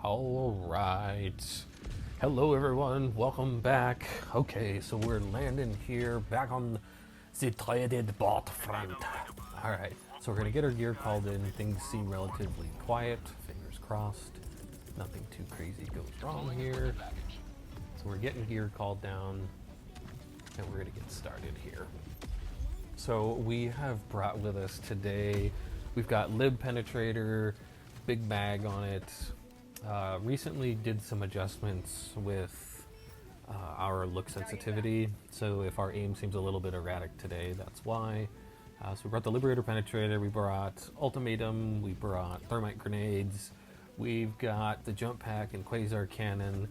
Alright. Hello everyone, welcome back. Okay, so we're landing here back on the traded bot front. Alright, so we're gonna get our gear called in. Things seem relatively quiet, fingers crossed. Nothing too crazy goes wrong here. So we're getting gear called down and we're gonna get started here. So we have brought with us today, we've got Lib Penetrator, big bag on it. Recently did some adjustments with our look sensitivity, so if our aim seems a little bit erratic today, that's why. So we brought the Liberator Penetrator, we brought Ultimatum, we brought Thermite grenades, we've got the jump pack and Quasar cannon.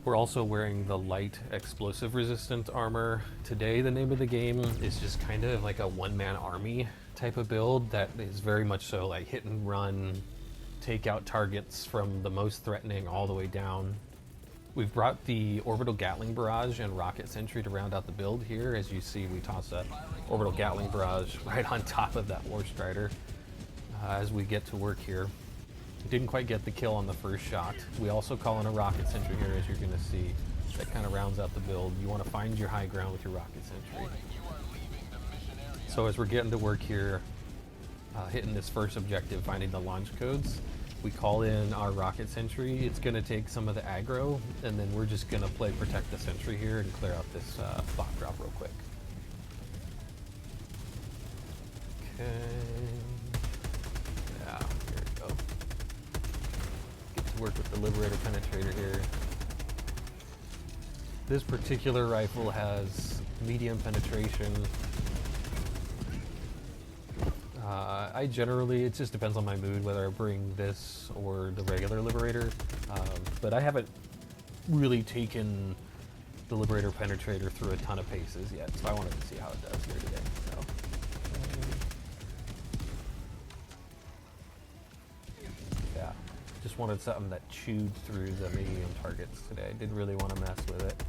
We're also wearing the light explosive resistant armor. Today the name of the game is just kind of like a one-man army type of build that is very much so like hit and run, take out targets from the most threatening all the way down. We've brought the Orbital Gatling Barrage and Rocket Sentry to round out the build here. As you see, we toss a Orbital Gatling Barrage right on top of that War Strider as we get to work here. Didn't quite get the kill on the first shot. We also call in a Rocket Sentry here, as you're going to see. That kind of rounds out the build. You want to find your high ground with your Rocket Sentry. So as we're getting to work here, hitting this first objective, finding the launch codes, we call in our Rocket Sentry. It's going to take some of the aggro, and then we're just going to play Protect the Sentry here and clear out this bot drop real quick. Okay. Yeah, here we go. Get to work with the Liberator Penetrator here. This particular rifle has medium penetration. I generally, it just depends on my mood whether I bring this or the regular Liberator, but I haven't really taken the Liberator Penetrator through a ton of paces yet, so I wanted to see how it does here today. So, yeah, just wanted something that chewed through the medium targets today. I didn't really want to mess with it.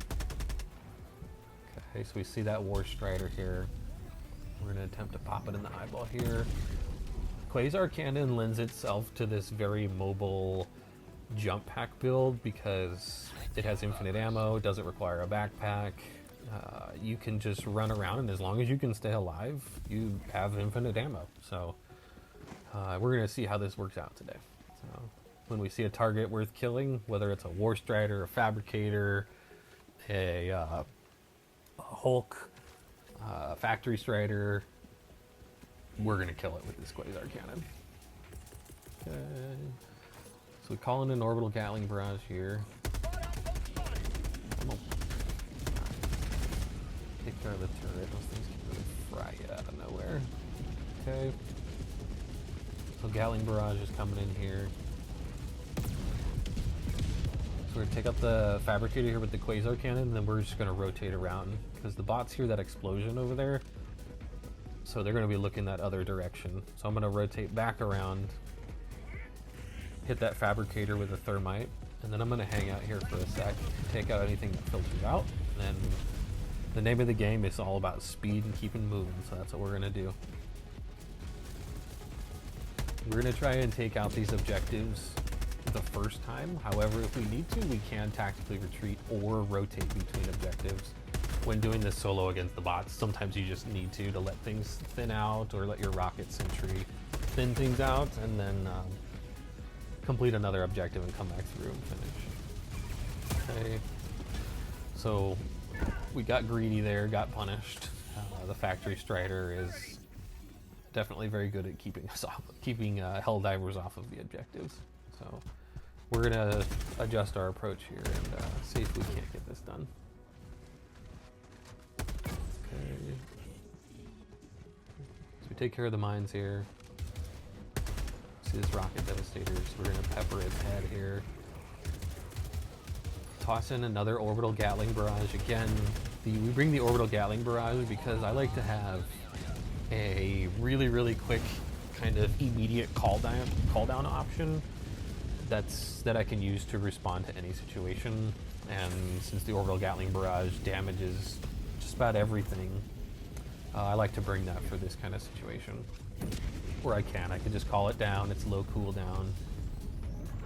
Okay, so we see that War Strider here. We're going to attempt to pop it in the eyeball here. Quasar cannon lends itself to this very mobile jump pack build because it has infinite ammo, doesn't require a backpack. You can just run around, and as long as you can stay alive, you have infinite ammo. So we're going to see how this works out today. So when we see a target worth killing, whether it's a War Strider, a Fabricator, a Hulk, Factory Strider, we're gonna kill it with this Quasar cannon. Okay. So we call in an Orbital Gatling Barrage here. Come on. Take care of the turret. Those things can really fry you out of nowhere. Okay. So Gatling Barrage is coming in here. So we're gonna take out the Fabricator here with the Quasar cannon, and then we're just gonna rotate around because the bots hear that explosion over there, so they're gonna be looking that other direction. So I'm gonna rotate back around, hit that Fabricator with a Thermite, and then I'm gonna hang out here for a sec, take out anything that filters out, and then the name of the game is all about speed and keeping moving, so that's what we're gonna do. We're gonna try and take out these objectives the first time. However, if we need to, we can tactically retreat or rotate between objectives. When doing this solo against the bots, sometimes you just need to let things thin out, or let your Rocket Sentry thin things out, and then complete another objective and come back through and finish. Okay, so we got greedy there, got punished. The Factory Strider is definitely very good at keeping us off, keeping Helldivers off of the objectives. So we're gonna adjust our approach here and see if we can't get this done. Okay. So we take care of the mines here. See this Rocket Devastator, so we're gonna pepper its head here. Toss in another Orbital Gatling Barrage. Again, we bring the Orbital Gatling Barrage because I like to have a really quick kind of immediate call down option that I can use to respond to any situation. And since the Orbital Gatling Barrage damages just about everything, I like to bring that for this kind of situation. Where I can just call it down, it's low cooldown.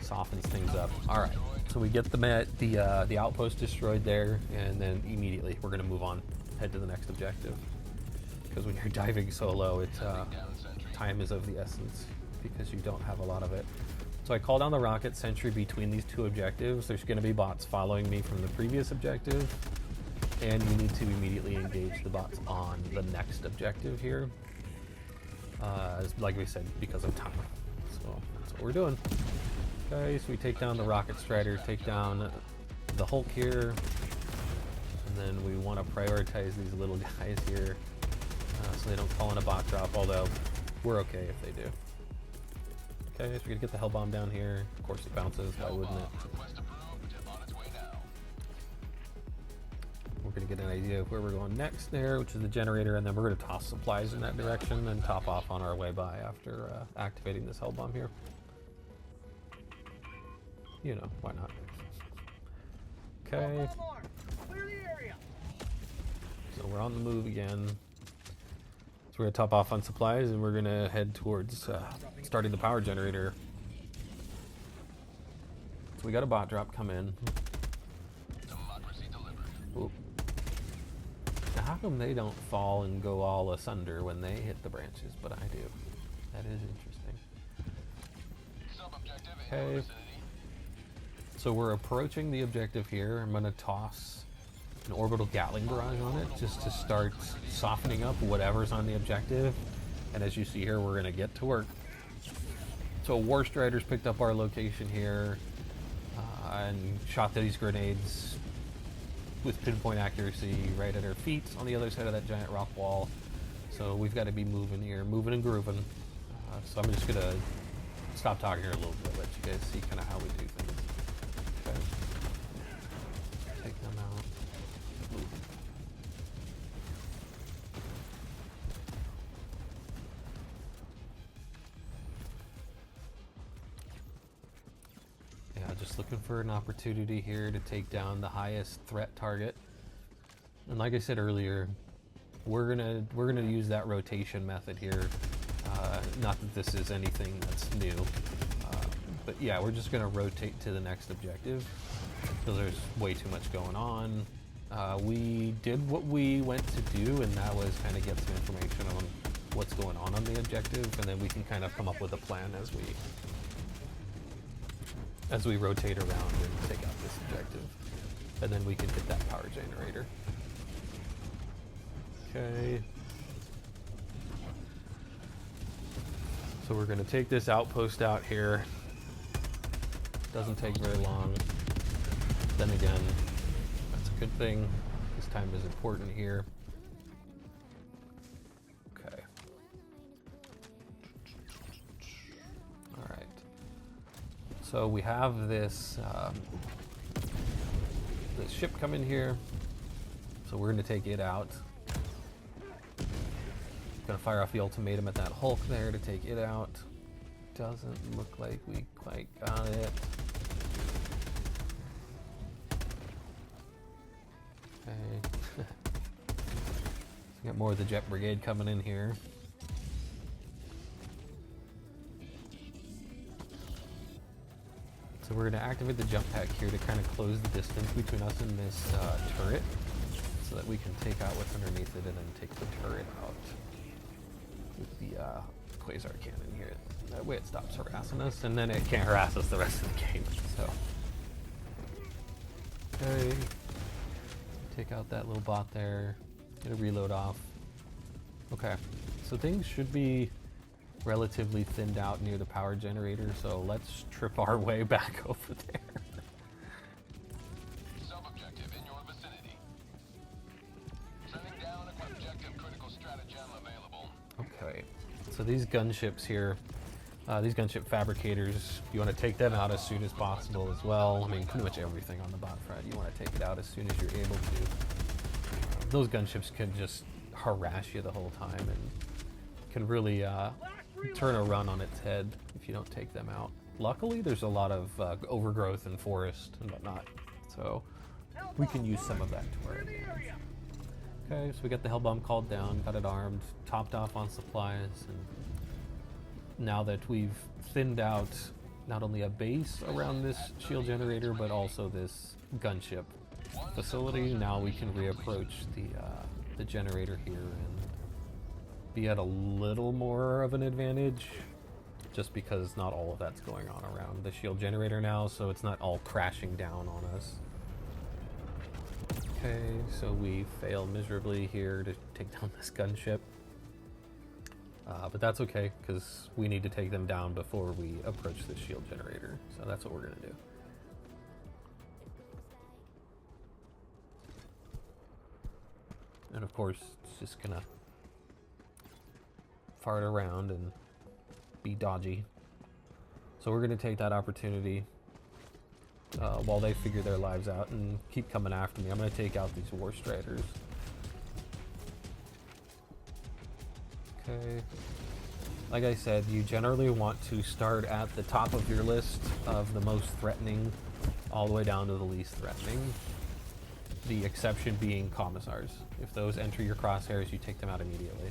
softens things up. All right, so we get the outpost destroyed there, and then immediately we're gonna move on, head to the next objective. Because when you're diving so low, it's time is of the essence because you don't have a lot of it. So I call down the rocket sentry between these two objectives. There's going to be bots following me from the previous objective, and you need to immediately engage the bots on the next objective here. Like we said, because of time. So that's what we're doing. Okay, so we take down the rocket strider, take down the Hulk here, and then we want to prioritize these little guys here so they don't call in a bot drop, although we're okay if they do. Okay, so we're gonna get the hell bomb down here. Of course it bounces, why wouldn't it? We're gonna get an idea of where we're going next there, which is the generator, and then we're gonna toss supplies in that direction and top off on our way by after activating this hell bomb here. You know, why not? Okay. So we're on the move again. So we're gonna top off on supplies and we're gonna head towards starting the power generator. So we got a bot drop come in. Oop. Now how come they don't fall and go all asunder when they hit the branches, but I do? That is interesting. Okay. So we're approaching the objective here. I'm gonna toss an orbital Gatling barrage on it just to start softening up whatever's on the objective. And as you see here, we're gonna get to work. So War Striders picked up our location here and shot these grenades with pinpoint accuracy right at our feet on the other side of that giant rock wall. So we've got to be moving here, moving and grooving. So I'm just gonna stop talking here a little bit, let you guys see kind of how we do things. Okay. Take them out. Yeah, just looking for an opportunity here to take down the highest threat target. And like I said earlier, we're gonna use that rotation method here. Not that this is anything that's new, but yeah, we're just gonna rotate to the next objective because there's way too much going on. We did what we went to do, and that was kind of get some information on what's going on the objective, and then we can kind of come up with a plan as we rotate around and take out this objective, and then we can hit that power generator. Okay. So we're going to take this outpost out here. Doesn't take very long. Then again, that's a good thing. This time is important here. Okay. All right. So we have this this ship coming here. So we're going to take it out. Gonna fire off the ultimatum at that Hulk there to take it out. Doesn't look like we quite got it. Okay. Got more of the Jet Brigade coming in here. So we're gonna activate the jump pack here to kind of close the distance between us and this turret, so that we can take out what's underneath it and then take the turret out with the Quasar cannon here. That way it stops harassing us, and then it can't harass us the rest of the game. So, okay, take out that little bot there, get a reload off. Okay, so things should be relatively thinned out near the power generator, so let's trip our way back over there. Sub-objective in your vicinity. Sending down objective critical stratagem available. Okay, so these gunships here, these gunship fabricators, you want to take them out as soon as possible as well. I mean, pretty much everything on the bot front, you want to take it out as soon as you're able to. Those gunships can just harass you the whole time and can really turn a run on its head if you don't take them out. Luckily, there's a lot of overgrowth and forest and whatnot, so we can use some of that to our advantage. Okay, so we got the hell bomb called down, got it armed, topped off on supplies, and now that we've thinned out not only a base around this shield generator, but also this gunship facility. Now we can reapproach the generator here and be at a little more of an advantage, just because not all of that's going on around the shield generator now, so it's not all crashing down on us. Okay, so we fail miserably here to take down this gunship. But that's okay, because we need to take them down before we approach the shield generator. So that's what we're going to do. And of course, it's just going to fart around and be dodgy. So we're going to take that opportunity while they figure their lives out and keep coming after me. I'm going to take out these War Striders. Okay. Like I said, you generally want to start at the top of your list of the most threatening all the way down to the least threatening. The exception being commissars. If those enter your crosshairs, you take them out immediately.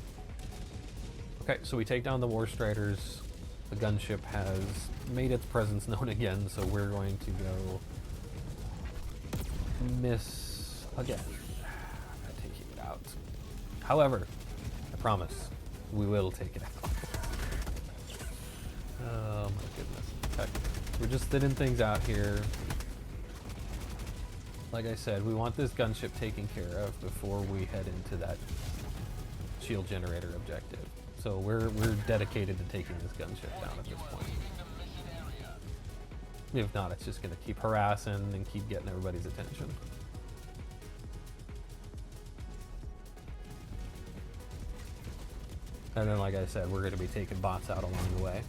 Okay, so we take down the War Striders. The gunship has made its presence known again, so we're going to go miss again at taking it out. However, I promise, we will take it out. Oh my goodness. Okay. We're just thinning things out here. Like I said, we want this gunship taken care of before we head into that shield generator objective. So we're dedicated to taking this gunship down at this point. If not, it's just going to keep harassing and keep getting everybody's attention. And then, like I said, we're going to be taking bots out along the way.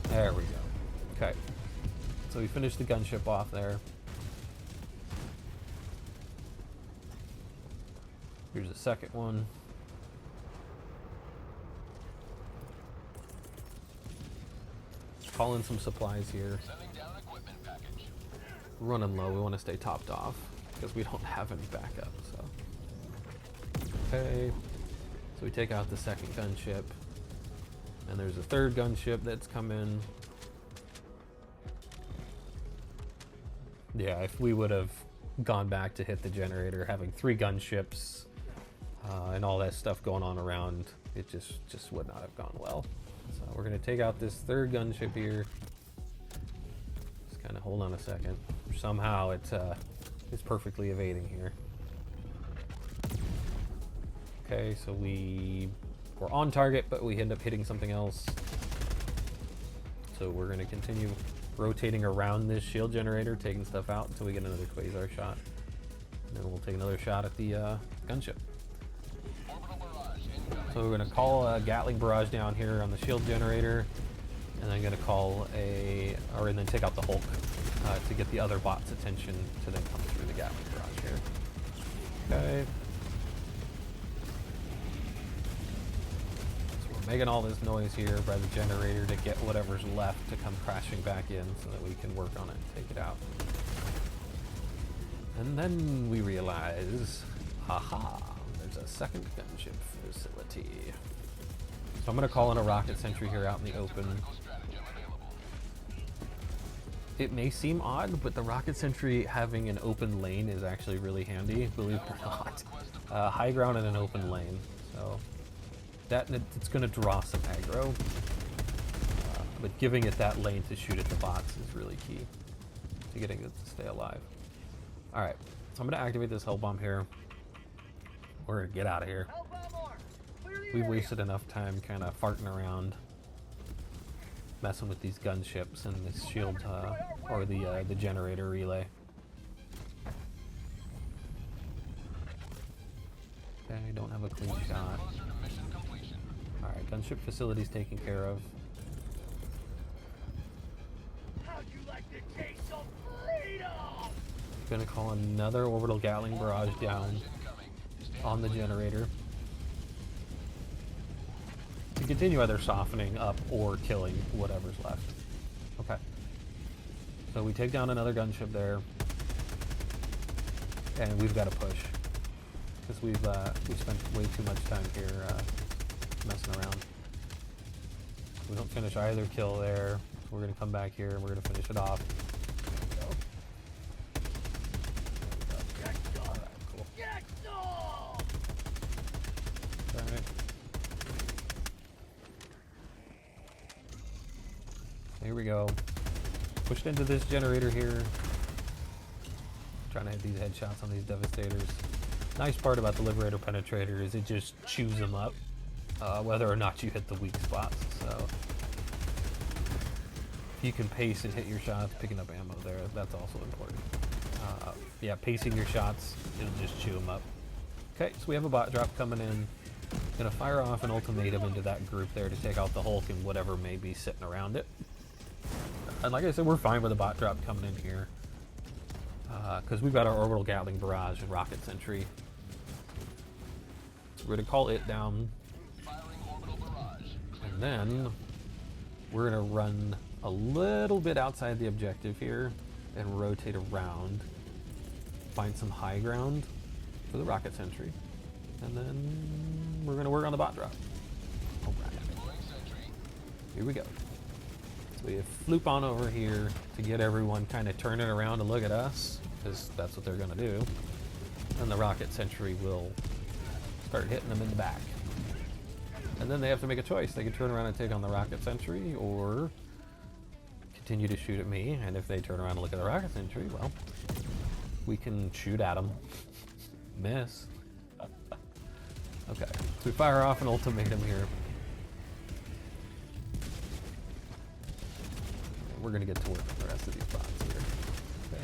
There we go. Okay. So we finished the gunship off there. Here's the second one. Call in some supplies here. Running low, we want to stay topped off because we don't have any backup, so. Okay, so we take out the second gunship, and there's a third gunship that's come in. Yeah, if we would have gone back to hit the generator, having 3 gunships and all that stuff going on around, it just would not have gone well. So we're going to take out this third gunship here. Just kind of hold on a second. Somehow it's perfectly evading here. Okay, so we're on target, but we end up hitting something else. So we're going to continue rotating around this shield generator, taking stuff out until we get another Quasar shot. And then we'll take another shot at the gunship. So we're going to call a Gatling barrage down here on the shield generator, and I'm going to call and then take out the Hulk to get the other bot's attention to then come through the Gatling barrage here. Okay. So we're making all this noise here by the generator to get whatever's left to come crashing back in so that we can work on it and take it out. And then we realize, haha, there's a second gunship facility. So I'm going to call in a rocket sentry here out in the open. It may seem odd, but the rocket sentry having an open lane is actually really handy, believe it or not. High ground in an open lane. So it's going to draw some aggro. But giving it that lane to shoot at the bots is really key to getting it to stay alive. Alright, so I'm going to activate this hell bomb here. We're going to get out of here. We've wasted enough time kind of farting around, messing with these gunships and this shield, or the generator relay. Okay, I don't have a clean shot. Alright, gunship facility's taken care of. Gonna call another orbital Gatling barrage down on the generator to continue either softening up or killing whatever's left. Okay. So we take down another gunship there, and we've got to push because we've spent way too much time here messing around. We don't finish either kill there. So we're going to come back here and we're going to finish it off. Here we go. Pushed into this generator here. Trying to hit these headshots on these devastators. Nice part about the Liberator Penetrator is it just chews them up, whether or not you hit the weak spots. So if you can pace and hit your shots, picking up ammo there, that's also important. Yeah, pacing your shots, it'll just chew them up. Okay, so we have a bot drop coming in. Gonna fire off an ultimatum into that group there to take out the Hulk and whatever may be sitting around it. And like I said, we're fine with a bot drop coming in here. Because we've got our Orbital Gatling Barrage and Rocket Sentry. So we're going to call it down. And then we're going to run a little bit outside the objective here and rotate around. Find some high ground for the Rocket Sentry. And then we're going to work on the bot drop. Alright. Here we go. So we have Floop on over here to get everyone kind of turning around to look at us, because that's what they're going to do. And the Rocket Sentry will start hitting them in the back. And then they have to make a choice. They can turn around and take on the Rocket Sentry, or continue to shoot at me. And if they turn around and look at the Rocket Sentry, well, we can shoot at them. Miss. Okay, so we fire off an ultimatum here. We're gonna get to work on the rest of these bots here. Okay.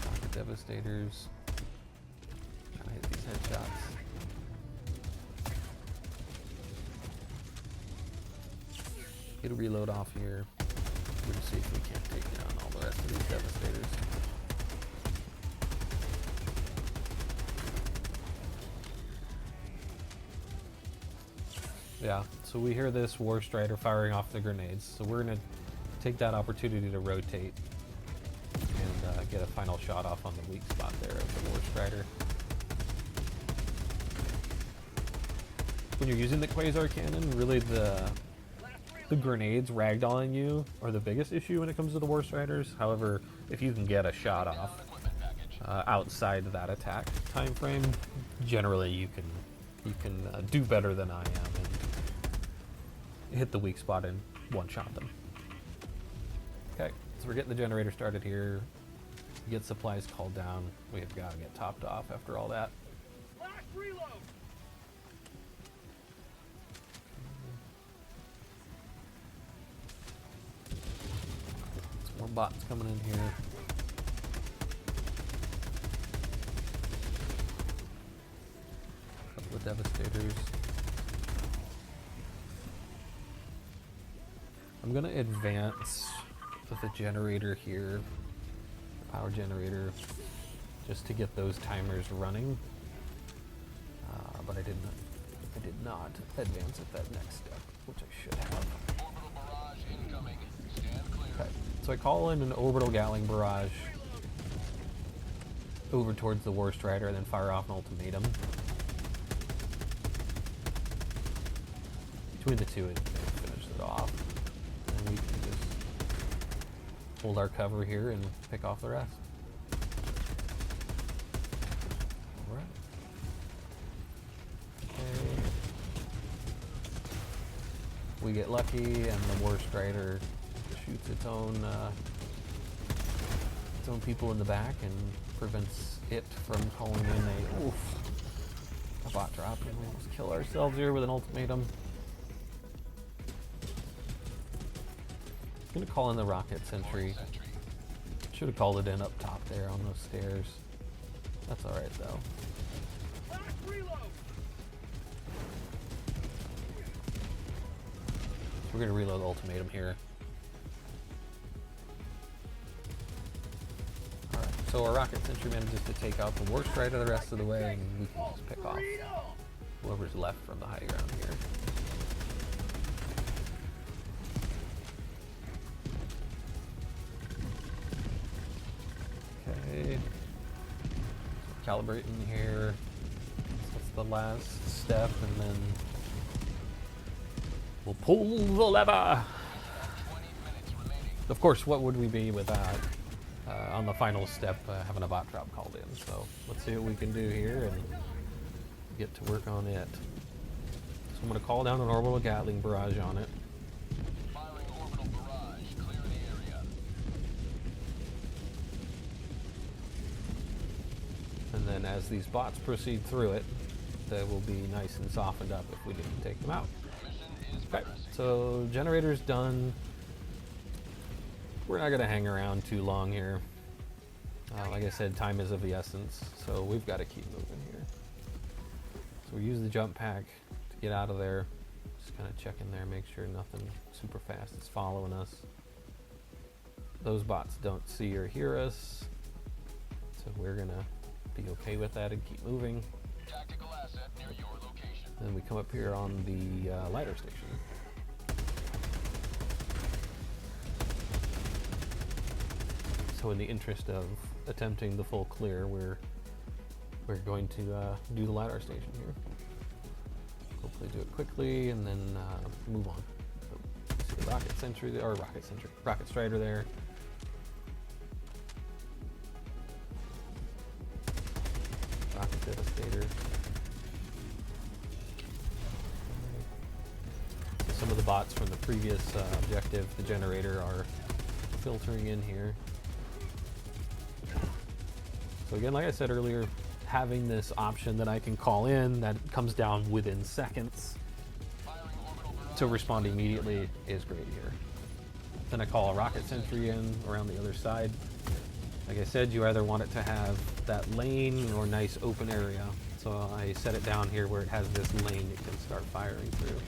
Rocket Devastators. Trying to hit these headshots. Get a reload off here. We're gonna see if we can't take down all the rest of these Devastators. Yeah, so we hear this War Strider firing off the grenades, so we're going to take that opportunity to rotate and get a final shot off on the weak spot there of the War Strider. When you're using the Quasar cannon, really the grenades ragdolling you are the biggest issue when it comes to the War Striders. However, if you can get a shot off outside of that attack time frame, generally you can do better than I am and hit the weak spot and one-shot them. Okay, so we're getting the generator started here. Get supplies called down. We have got to get topped off after all that. Last reload. Some more bots coming in here. A couple of Devastators. I'm gonna advance with the generator here, power generator, just to get those timers running. But I did not advance at that next step, which I should have. Orbital barrage incoming. Stand clear. Okay, so I call in an Orbital Gatling Barrage over towards the War Strider and then fire off an ultimatum. Between the two, it finished it off. And we can just hold our cover here and pick off the rest. Alright. Okay. We get lucky and the War Strider shoots its own people in the back and prevents it from calling in a bot drop, and we almost kill ourselves here with an ultimatum. I'm gonna call in the Rocket Sentry. Should have called it in up top there on those stairs. That's alright though. Last reload. We're gonna reload the ultimatum here. Alright, so our Rocket Sentry manages to take out the War Strider the rest of the way, and we can just pick off whoever's left from the high ground here. Okay. Calibrating here. That's the last step, and then We'll pull the lever. Of course, what would we be without, on the final step, having a bot drop called in? So let's see what we can do here and get to work on it. So I'm going to call down an orbital Gatling barrage on it. Firing orbital barrage. Clear the area. And then as these bots proceed through it, they will be nice and softened up if we didn't take them out. Mission is Okay, progressing. so generator's done. We're not going to hang around too long here. Like I said, time is of the essence, so we've got to keep moving here. So we use the jump pack to get out of there. Just kind of check in there, make sure nothing super fast is following us. Those bots don't see or hear us, so we're going to be okay with that and keep moving. Tactical asset near your location. Then we come up here on the Lidar Station. So in the interest of attempting the full clear, we're going to do the Lidar Station here. Hopefully do it quickly and then move on. So, see the rocket sentry there, or rocket strider there. Rocket devastator. So some of the bots from the previous objective, the generator, are filtering in here. So again, like I said earlier, having this option that I can call in that comes down within seconds to respond immediately is great here. Then I call a rocket sentry in around the other side. Like I said, you either want it to have that lane or nice open area. So I set it down here where it has this lane it can start firing through.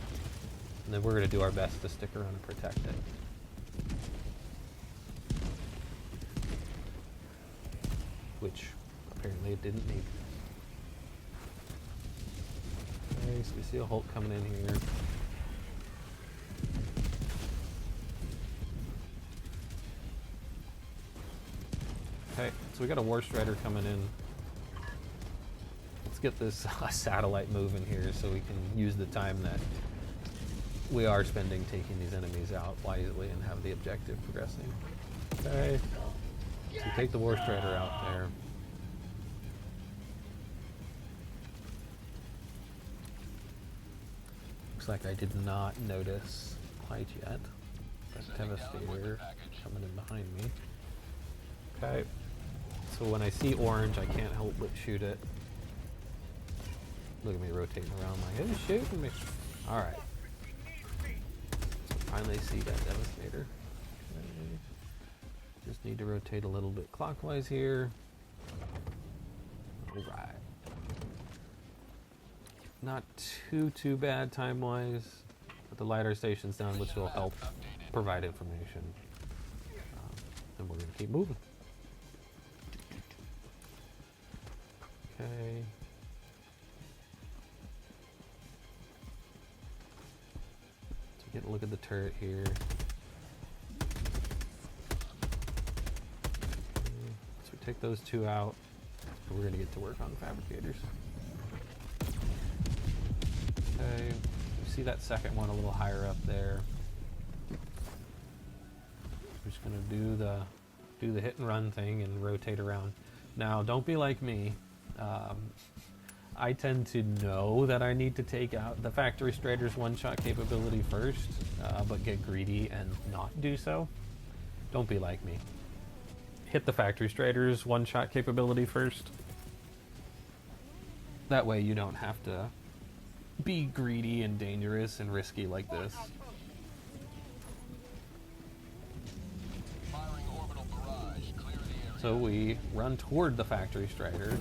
And then we're going to do our best to stick around and protect it. Which apparently it didn't need. Okay, so we see a Hulk coming in here. Okay, so we got a War Strider coming in. Let's get this satellite moving here so we can use the time that we are spending taking these enemies out wisely and have the objective progressing. Okay. So we take the War Strider out there. Looks like I did not notice quite yet. That Devastator coming in behind me. Okay. So when I see orange, I can't help but shoot it. Look at me rotating around like, who's shooting me? Alright. So finally see that Devastator. Okay. Just need to rotate a little bit clockwise here. Alright. Not too bad time-wise, but the Lidar Station's down, which will help provide information. And we're going to keep moving. Okay. So get a look at the turret here. So we take those two out, and we're going to get to work on fabricators. Okay, you see that second one a little higher up there. We're just gonna do the hit and run thing and rotate around. Now, don't be like me. I tend to know that I need to take out the Factory Strider's one-shot capability first, but get greedy and not do so. Don't be like me. Hit the Factory Strider's one-shot capability first. That way you don't have to be greedy and dangerous and risky like this. Firing orbital barrage. Clear the area. So we run toward the Factory Strider and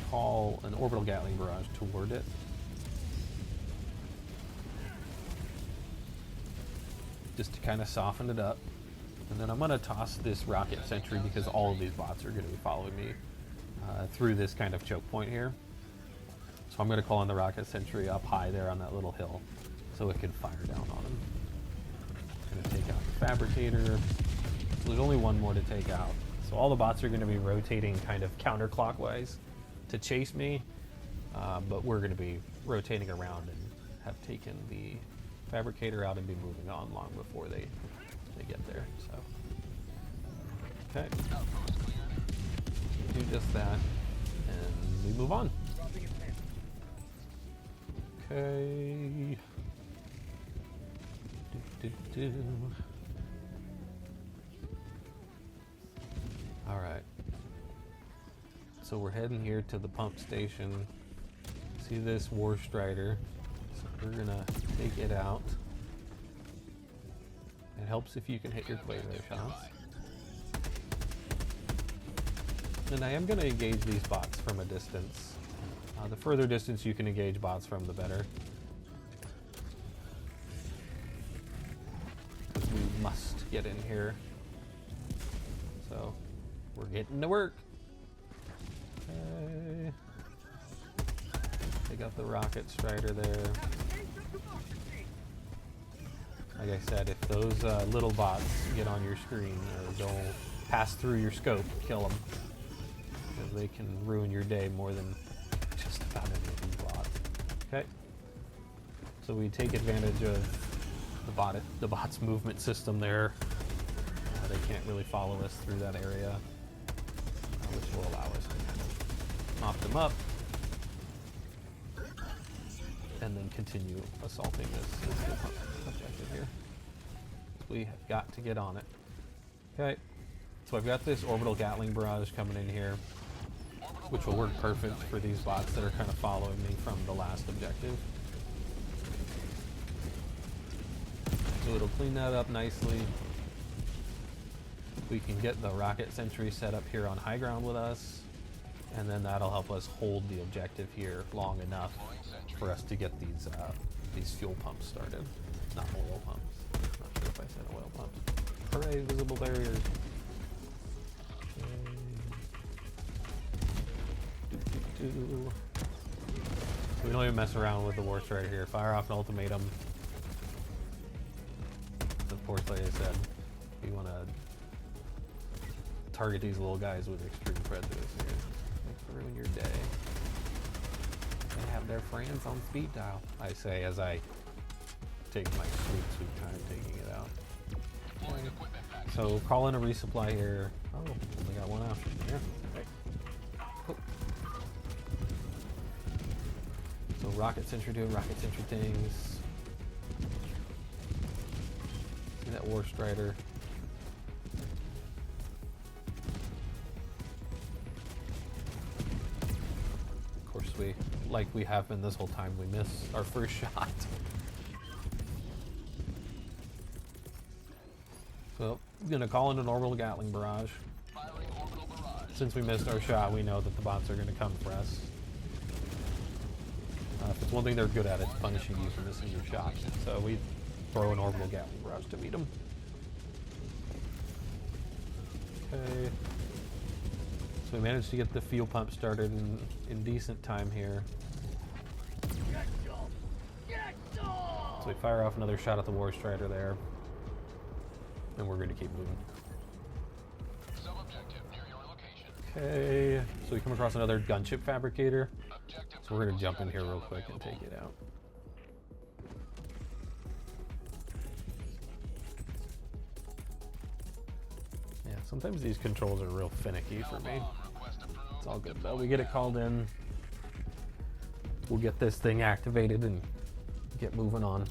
call an orbital Gatling barrage toward it. Just to kind of soften it up. And then I'm going to toss this rocket sentry because all of these bots are going to be following me through this kind of choke point here. So I'm going to call on the rocket sentry up high there on that little hill so it can fire down on him. Going to take out the fabricator. So there's only one more to take out. So all the bots are going to be rotating kind of counterclockwise to chase me, but we're going to be rotating around and have taken the fabricator out and be moving on long before they get there. So, okay, do just that, and we move on. Okay. All right. So we're heading here to the pump station. See this War Strider? So we're gonna take it out. It helps if you can hit your Quasar shots. And I am gonna engage these bots from a distance. The further distance you can engage bots from, the better. Because we must get in here. So we're getting to work. Okay. Take out the rocket strider there. Like I said, if those little bots get on your screen or go pass through your scope, kill them. Because they can ruin your day more than just about any bot. Okay. So we take advantage of the bot's movement system there. They can't really follow us through that area, which will allow us to kind of mop them up and then continue assaulting this objective here. We have got to get on it. Okay. So I've got this orbital Gatling barrage coming in here, which will work perfect for these bots that are kind of following me from the last objective. So it'll clean that up nicely. We can get the rocket sentry set up here on high ground with us, and then that'll help us hold the objective here long enough for us to get these fuel pumps started. Not oil pumps. Not sure if I said oil pumps. Hooray, visible barriers. We don't even mess around with the War Strider here. Fire off an ultimatum. Of course, like I said, we want to target these little guys with extreme prejudice here. Make ruin your day. They have their friends on speed dial, I say as I take my sweet time taking it out. Okay. So call in a resupply here. Oh, we got one option here. Okay. Cool. So rocket sentry doing rocket sentry things. See that War Strider. Of course, like we have been this whole time, we miss our first shot. So I'm gonna call in an orbital Gatling barrage. Since we missed our shot, we know that the bots are gonna come for us. If it's one thing they're good at, it's punishing you for missing your shot. So we throw an orbital Gatling barrage to meet them. Okay. So we managed to get the fuel pump started in decent time here. So we fire off another shot at the War Strider there. And we're going to keep moving. Sub-objective near your location. Okay, so we come across another gunship fabricator. So we're going to jump in here real quick and take it out. Yeah, sometimes these controls are real finicky for me. It's all good though. We get it called in. We'll get this thing activated and get moving on.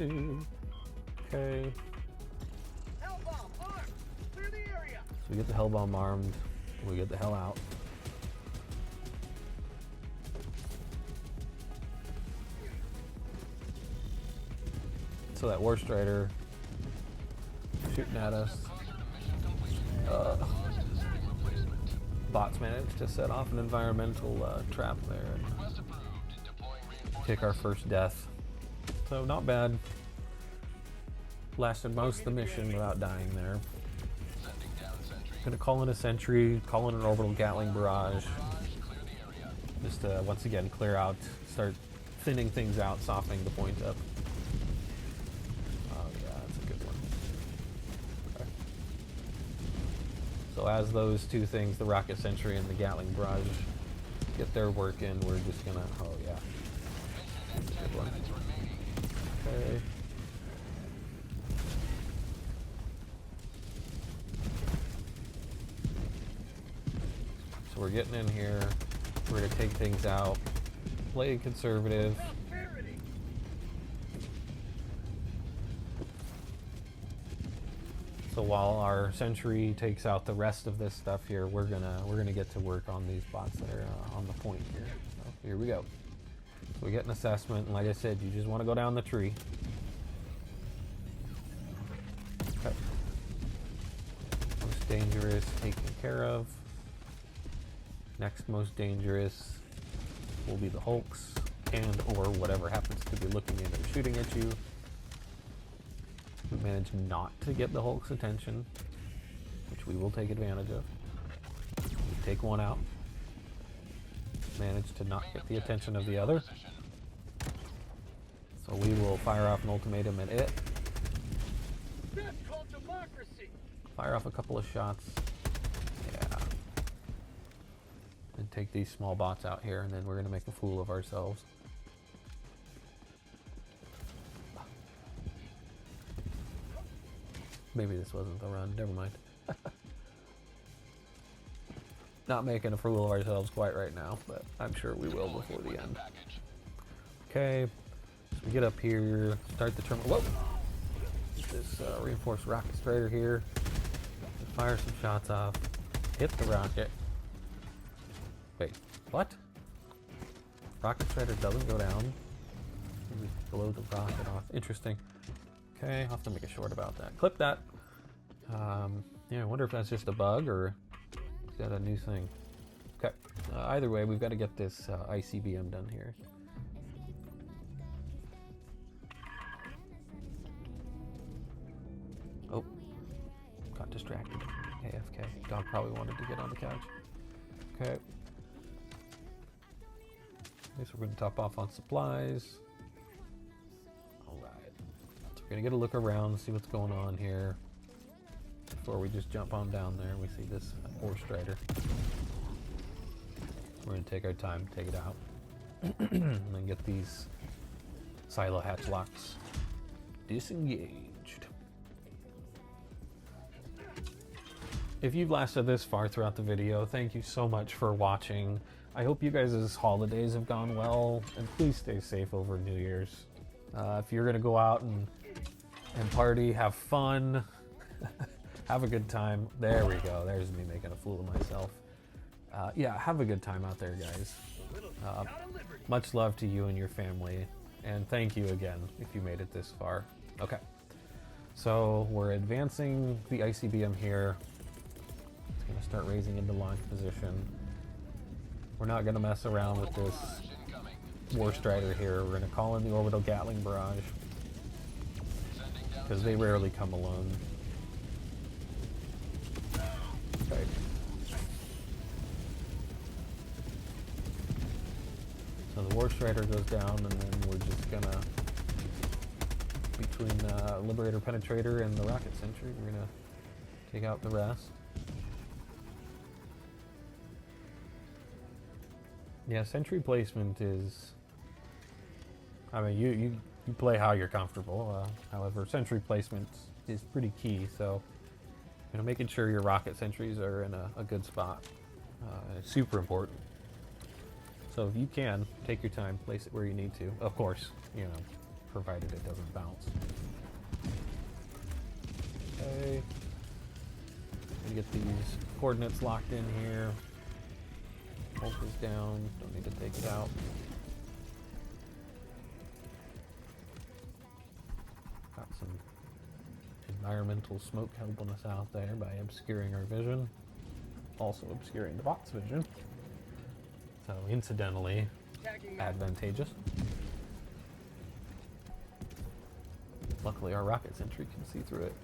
Okay. Hellbomb, armed! Clear the area! So we get the Hellbomb armed. We get the hell out. So that War Strider shooting at us. Bots managed to set off an environmental trap there and kick our first death. So not bad. Lasted most of the mission without dying there. Gonna call in a sentry, call in an orbital Gatling barrage. Just to once again clear out, start thinning things out, softening the point up. Oh yeah, that's a good one. Okay. So as those two things, the rocket sentry and the Gatling barrage, get their work in. We're just gonna, oh yeah. Good one. Okay. So we're getting in here. We're gonna take things out. Play conservative. So while our Sentry takes out the rest of this stuff here, we're gonna get to work on these bots that are on the point here. So here we go. So we get an assessment, and like I said, you just want to go down the tree. Okay. Most dangerous taken care of. Next most dangerous will be the Hulks and or whatever happens to be looking in and shooting at you. We managed not to get the Hulk's attention, which we will take advantage of. We take one out. Managed to not get the attention of the other. So we will fire off an ultimatum at it. That's called democracy. Fire off a couple of shots. Yeah. And take these small bots out here, and then we're going to make a fool of ourselves. Maybe this wasn't the run. Never mind. Not making a fool of ourselves quite right now, but I'm sure we will before the end. Okay. So we get up here, start the terminal. Whoa! Get this reinforced rocket strider here. Fire some shots off. Hit the rocket. Wait, what? Rocket strider doesn't go down. We blow the rocket off. Interesting. Okay, I'll have to make a short about that. Clip that. Yeah, I wonder if that's just a bug or is that a new thing? Okay. Either way, we've got to get this ICBM done here. Oh, got distracted. AFK. Dog probably wanted to get on the couch. Okay. So we're going to top off on supplies. We're gonna get a look around, see what's going on here before we just jump on down there. We see this Ore Strider. We're gonna take our time, take it out, and then get these silo hatch locks disengaged. If you've lasted this far throughout the video, thank you so much for watching. I hope you guys' holidays have gone well, and please stay safe over New Year's. If you're gonna go out and party, have fun, have a good time. There we go. There's me making a fool of myself. Yeah, have a good time out there, guys. Much love to you and your family, and thank you again if you made it this far. Okay, so we're advancing the ICBM here. It's going to start raising into launch position. We're not going to mess around with this War Strider here. We're going to call in the Orbital Gatling Barrage, because they rarely come alone. Okay. So the War Strider goes down, and then we're just gonna, between Liberator, Penetrator, and the Rocket Sentry, we're gonna take out the rest. Yeah, Sentry placement is, I mean, you play how you're comfortable. However, Sentry placement is pretty key, so making sure your rocket sentries are in a good spot is super important. So if you can, take your time, place it where you need to. Of course, provided it doesn't bounce. Okay. Gonna get these coordinates locked in here. Hulk is down, don't need to take it out. Got some environmental smoke helping us out there by obscuring our vision. Also obscuring the bot's vision. So incidentally, advantageous. Luckily our rocket sentry can see through it.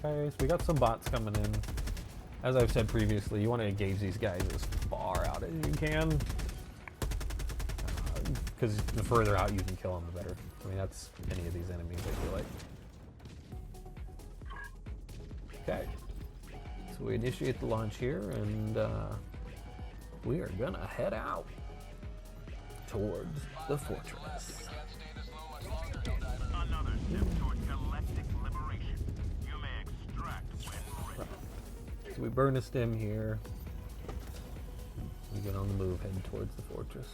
Okay, so we got some bots coming in. As I've said previously, you want to engage these guys as far out as you can. Because the further out you can kill them, the better. I mean, that's any of these enemies, I feel like. Okay. So we initiate the launch here, and we are gonna head out towards the fortress. Can't stay this low much longer, Helldivers. Another step toward galactic liberation. You may extract when ready. So we burn a stem here. We get on the move, heading towards the fortress.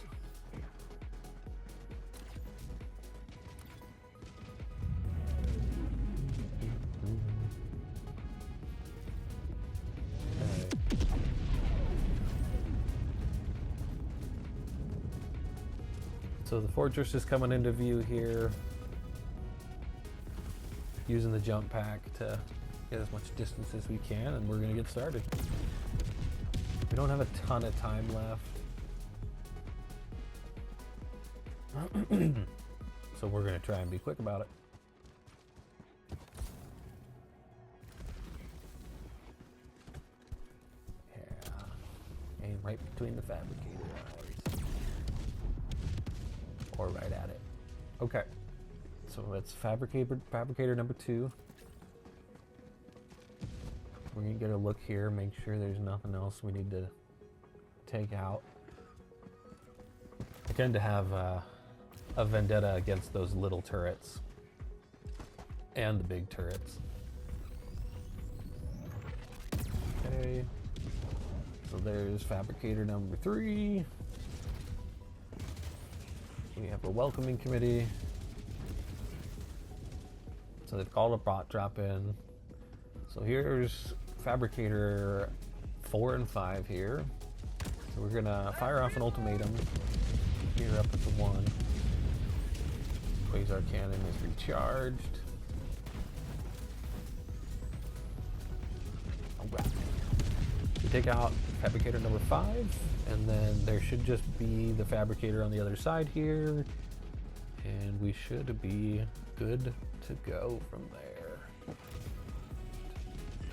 So the fortress is coming into view here. Using the jump pack to get as much distance as we can, and we're gonna get started. We don't have a ton of time left. So we're gonna try and be quick about it. Yeah. Aim right between the fabricator eyes. Or right at it. Okay. So that's fabricator number 2. We're gonna get a look here, make sure there's nothing else we need to take out. I tend to have a vendetta against those little turrets and the big turrets. Okay. So there's fabricator number 3. We have a welcoming committee. So they've called a bot drop in. So here's fabricator 4 and 5 here. So we're gonna fire off an ultimatum. Here up at the 1. Quasar cannon is recharged. Alright. We take out fabricator number 5, and then there should just be the fabricator on the other side here, and we should be good to go from there.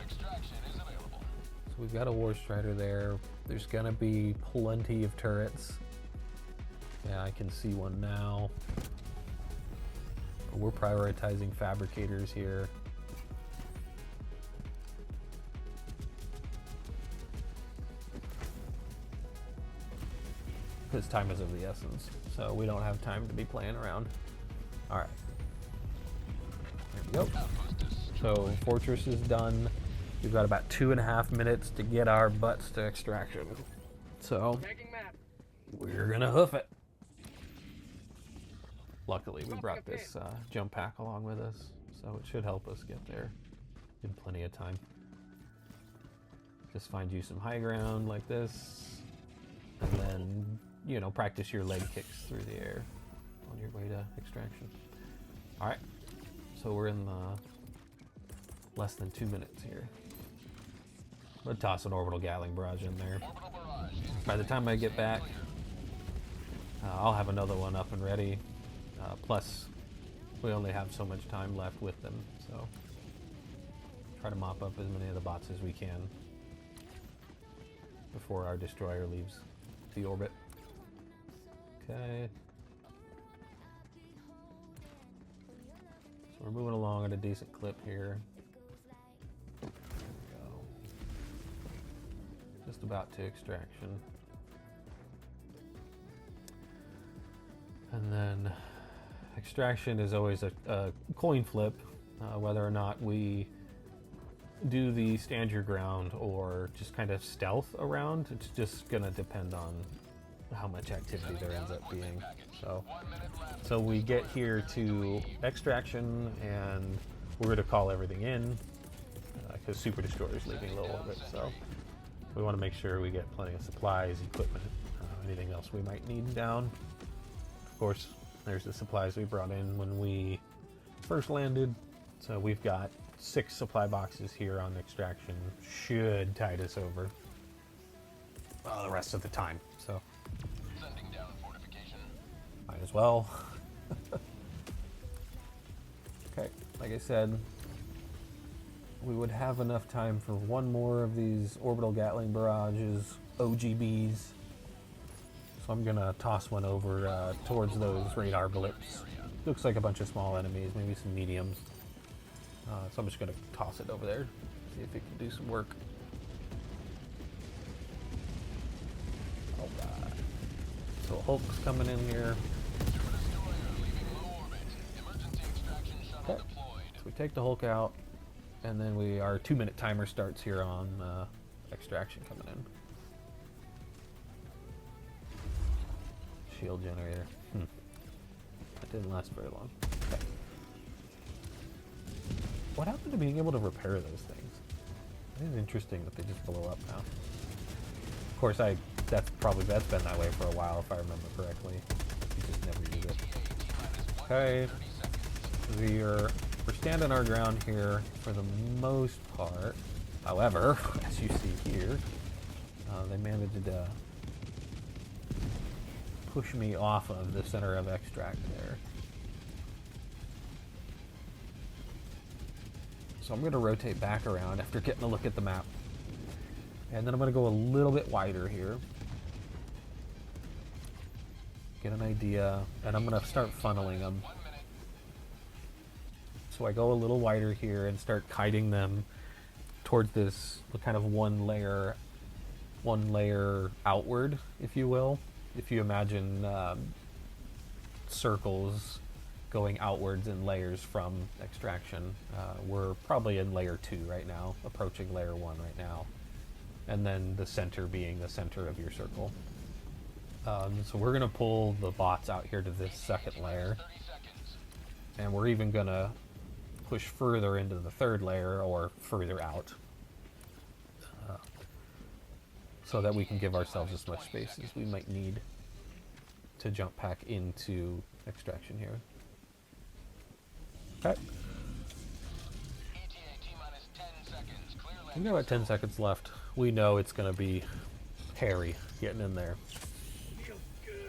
Extraction is available. So we've got a War Strider there. There's gonna be plenty of turrets. Yeah, I can see one now. We're prioritizing fabricators here. Because time is of the essence, so we don't have time to be playing around. All right. There we go. So fortress is done. We've got about 2.5 minutes to get our butts to extraction. So Taking map. we're gonna hoof it. Luckily, we brought this jump pack along with us, so it should help us get there in plenty of time. Just find you some high ground like this, and then, you know, practice your leg kicks through the air on your way to extraction. All right, so we're in less than 2 minutes here. I'm gonna toss an orbital Gatling barrage in there. Orbital barrage. By the time I get back, I'll have another one up and ready. Plus, we only have so much time left with them, so try to mop up as many of the bots as we can before our destroyer leaves the orbit. Okay. So we're moving along at a decent clip here. There we go. Just about to extraction. And then extraction is always a coin flip, whether or not we do the stand your ground or just kind of stealth around. It's just gonna depend on how much activity there ends up being. So we get here to extraction, and we're gonna call everything in because super destroyer is leaving low orbit. So we want to make sure we get plenty of supplies, equipment, anything else we might need down. Of course, there's the supplies we brought in when we first landed. So we've got 6 supply boxes here on extraction. Should tide us over the rest of the time. So Sending down fortification. might as well. Okay, like I said, we would have enough time for one more of these orbital Gatling barrages, OGBs. So I'm gonna toss one over towards those radar blips. Looks like a bunch of small enemies, maybe some mediums. So I'm just gonna toss it over there, see if it can do some work. So Hulk's coming in here. Okay. So we take the Hulk out, and then our 2-minute timer starts here on extraction coming in. Shield generator. That didn't last very long. Okay. What happened to being able to repair those things? It is interesting that they just blow up now. Of course, that's been that way for a while, if I remember correctly. You just never use it. Okay. We're standing our ground here for the most part. However, as you see here, they managed to push me off of the center of extract there. So I'm going to rotate back around after getting a look at the map. And then I'm going to go a little bit wider here. Get an idea, and I'm going to start funneling them. So I go a little wider here and start kiting them towards this kind of one layer outward, if you will. If you imagine circles going outwards in layers from extraction. We're probably in layer 2 right now, approaching layer 1 right now. And then the center being the center of your circle. So we're going to pull the bots out here to this second layer. And we're even going to push further into the third layer or further out. So that we can give ourselves as much space as we might need to jump back into extraction here. Okay. We've got about 10 seconds left. We know it's going to be hairy getting in there.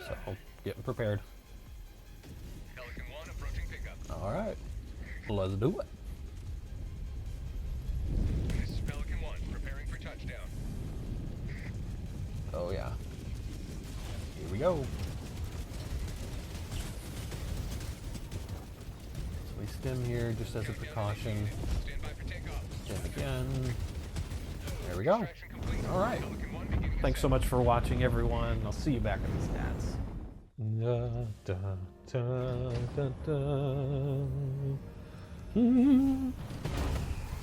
So, getting prepared. Alright. Let's do it. This is Pelican 1, preparing for touchdown. Oh yeah. Here we go. So we stem here just as a precaution. Stand by for takeoff. Stem again. There we go. Alright. Thanks so much for watching, everyone. I'll see you back in the stats. Da, da, da, da, da.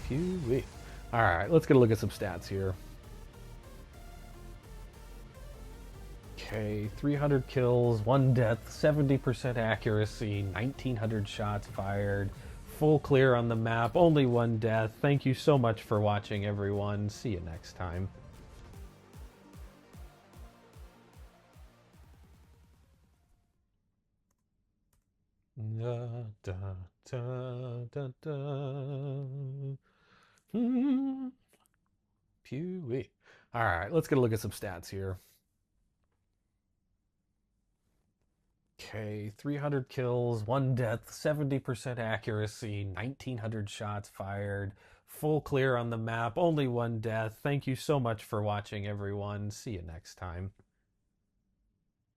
Phew-wee. Alright, let's get a look at some stats here. Okay, 300 kills, 1 death, 70% accuracy, 1900 shots fired, full clear on the map, only 1 death. Thank you so much for watching, everyone. See you next time. Da, da, da, da, da. Pew-wee. All right, let's get a look at some stats here. Okay, 300 kills, 1 death, 70% accuracy, 1900 shots fired, full clear on the map, only 1 death. Thank you so much for watching, everyone. See you next time.